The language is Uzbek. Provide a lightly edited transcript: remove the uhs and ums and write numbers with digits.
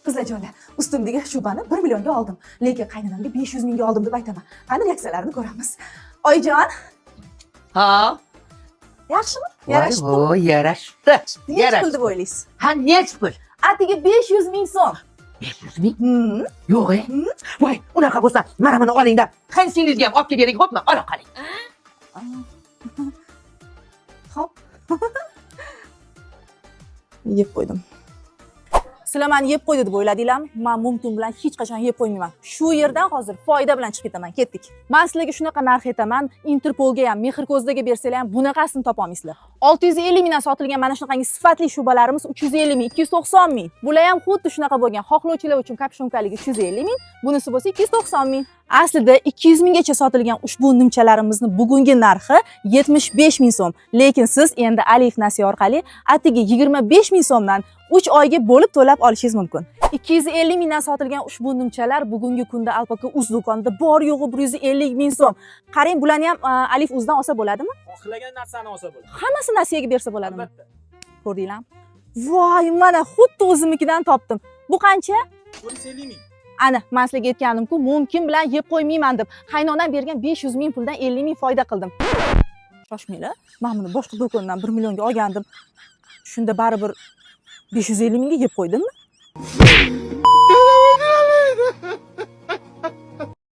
Qizlarjonlar, ustimdagi shubani 1 millionga oldim, lekin qaynonamga 500 mingga oldim deb aytaman. Qani reaksiyalarini ko'ramiz. Oyijon, Ha? yaxshimi? Yarashibdi. O, yarashdi. Nech pul deb o'ylaysiz? Ha, nech pul? Atigi 500 ming so'm. 500 ming? Yo'q, Voy, unaqa bo'lsa, mana buni oling-da. Qansingizga ham olib kelganing xo'pmi? Ola qoling. Xo'p. Yeb qo'ydim. Sizlar meni yeb qo'ydi deb o'yladinglarmi? Men mumkin bilan hech qachon yeb qo'ymayman. Shu yerdan hozir foyda bilan chiqib ketaman. Ketdik. Men sizlarga shunaqa narx aytaman, Interpolga ham, Mehr ko'zdaga bersanglar ham bunaqasini topa olmaysizlar. 650 mingdan sotilgan mana shunaqangi sifatli shubalarimiz 350 ming, 290 ming. Bular ham xuddi shunaqa bo'lgan. Xohlovchilar uchun kapshonkaligi 350 ming, bunisi bo'lsa 290 ming. Aslida 200 minggacha sotilgan ushbu nimchalarimizni bugungi narxi 75 ming so'm. Lekin siz endi Alif nasiya orqali atigi 25 ming so'mdan 3 oyga bo'lib to'lab olishingiz mumkin. 250 mingdan sotilgan ushbu nimchalar bugungi kunda Alpaka Uz do'konida bor yo'g'i 150 ming so'm. Qarang, bularni ham Alif Uzdan olsa bo'ladimi? Xohlagan narsani olsa bo'ladi. Hammasi nasiyaga bersa bo'ladimi? Albatta. Ko'rdinglarmi? Voy, mana xuddi o'zimnikidan topdim. Bu qancha? 150 ming. Ana, men sizlarga aytgandim-ku, mumkin bilan yeb qo'ymayman deb. Qaynonam bergan 500 ming puldan 50 ming foyda qildim. Shoshmanglar. Men buni boshqa do'kondan 1 millionga olgandim. Shunda baribir 550 mingga yeb qo'ydimmi?